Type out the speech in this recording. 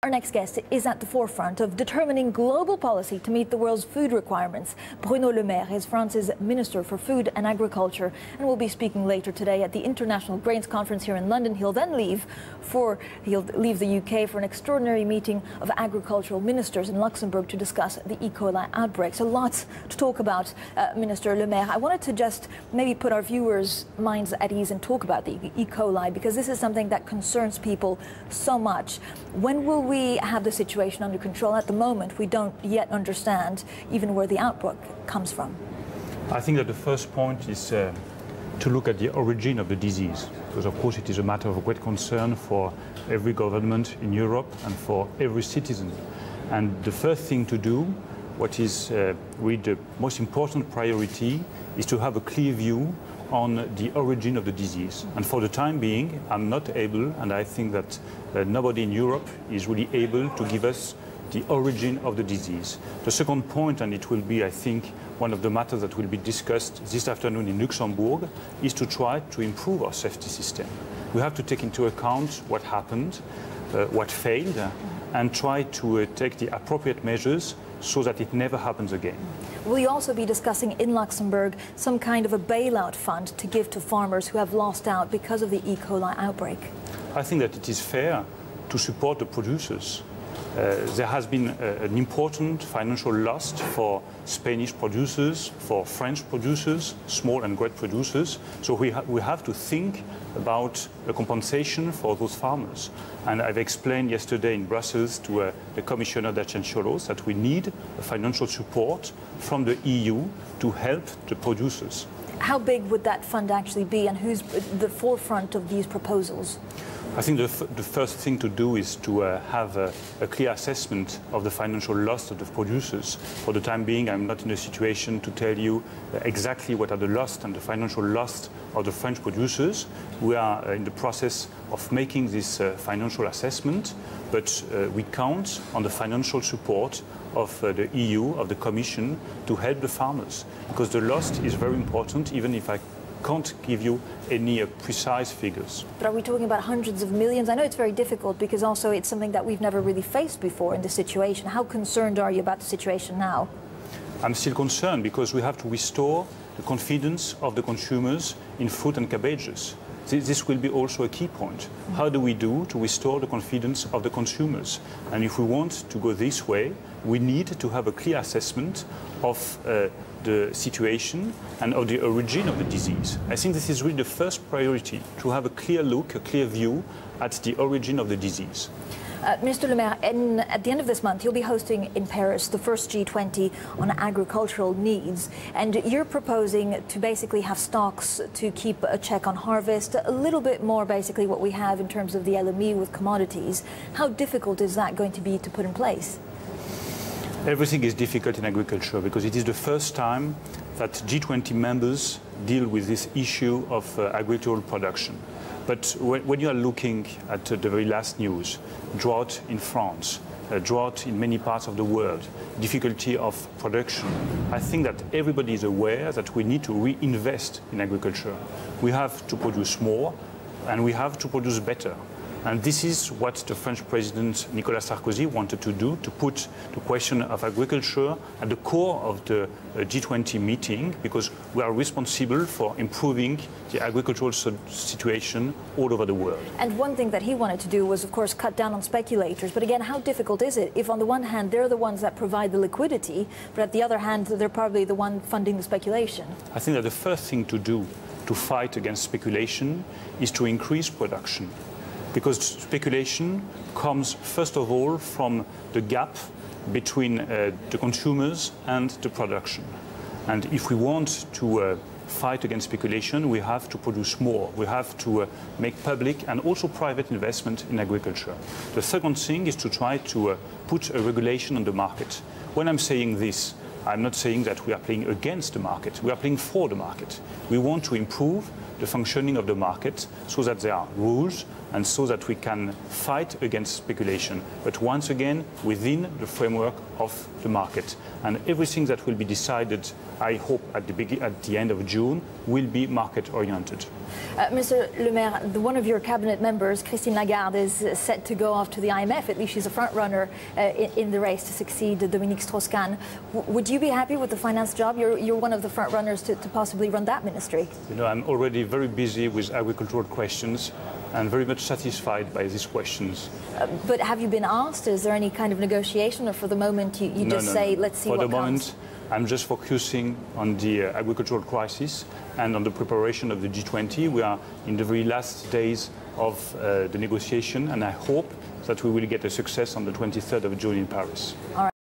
Our next guest is at the forefront of determining global policy to meet the world's food requirements. Bruno Le Maire is France's Minister for Food and Agriculture and will be speaking later today at the International Grains Conference here in London. He'll then leave the UK for an extraordinary meeting of agricultural ministers in Luxembourg to discuss the E.Coli outbreak. So lots to talk about, Minister Le Maire. I wanted to just maybe put our viewers' minds at ease and talk about the E.Coli, because this is something that concerns people so much. When will we have the situation under control? At the moment, we don't yet understand even where the outbreak comes from. I think that the first point is to look at the origin of the disease, because of course it is a matter of great concern for every government in Europe and for every citizen. And the first thing to do, what is really the most important priority, is to have a clear view on the origin of the disease. And for the time being, I'm not able, and I think that nobody in Europe is really able to give us the origin of the disease. The second point, and it will be, I think, one of the matters that will be discussed this afternoon in Luxembourg, is to try to improve our safety system. We have to take into account what happened, what failed, and try to take the appropriate measures so that it never happens again. Will you also be discussing in Luxembourg some kind of a bailout fund to give to farmers who have lost out because of the E.Coli outbreak? I think that it is fair to support the producers. There has been an important financial loss for Spanish producers, for French producers, small and great producers. So we have to think about a compensation for those farmers. And I've explained yesterday in Brussels to the Commissioner Dacian-Ciolos that we need a financial support from the EU to help the producers. How big would that fund actually be, and who's the forefront of these proposals? I think the first thing to do is to have a clear assessment of the financial loss of the producers. For the time being, I'm not in a situation to tell you exactly what are the loss and the financial loss of the French producers. We are in the process of making this financial assessment, but we count on the financial support of the EU, of the Commission, to help the farmers, because the loss is very important, even if I can't give you any precise figures. But are we talking about hundreds of millions? I know it's very difficult because also it's something that we've never really faced before in this situation. How concerned are you about the situation now? I'm still concerned because we have to restore the confidence of the consumers in fruit and cabbages. This will be also a key point. How do we do to restore the confidence of the consumers? And if we want to go this way, we need to have a clear assessment of the situation and of the origin of the disease. I think this is really the first priority, to have a clear look, a clear view at the origin of the disease. Minister Le Maire, at the end of this month, you'll be hosting in Paris the first G20 on agricultural needs. And you're proposing to basically have stocks to keep a check on harvest, a little bit more basically what we have in terms of the LME with commodities. How difficult is that going to be to put in place? Everything is difficult in agriculture because it is the first time that G20 members deal with this issue of agricultural production. But when you are looking at the very last news, drought in France, drought in many parts of the world, difficulty of production, I think that everybody is aware that we need to reinvest in agriculture. We have to produce more and we have to produce better. And this is what the French President Nicolas Sarkozy wanted to do, to put the question of agriculture at the core of the G20 meeting, because we are responsible for improving the agricultural situation all over the world. And one thing that he wanted to do was, of course, cut down on speculators. But again, how difficult is it if on the one hand they're the ones that provide the liquidity, but at the other hand they're probably the one funding the speculation? I think that the first thing to do to fight against speculation is to increase production. Because speculation comes, first of all, from the gap between the consumers and the production. And if we want to fight against speculation, we have to produce more. We have to make public and also private investment in agriculture. The second thing is to try to put a regulation on the market. When I'm saying this, I'm not saying that we are playing against the market. We are playing for the market. We want to improve the functioning of the market so that there are rules and so that we can fight against speculation, but once again within the framework of the market. And everything that will be decided, I hope, at the end of June, will be market-oriented. Mr. Le Maire, one of your cabinet members, Francine Lacqua, is set to go off to the IMF. At least she's a front-runner in the race to succeed Dominique Strauss-Kahn. Would you be happy with the finance job? You're one of the front-runners to possibly run that ministry. You know, I'm already very busy with agricultural questions and very much satisfied by these questions. But have you been asked? Is there any kind of negotiation, or for the moment you just say, let's see what comes? For the moment, I'm just focusing on the agricultural crisis and on the preparation of the G20. We are in the very last days of the negotiation, and I hope that we will get a success on the 23rd of June in Paris. All right.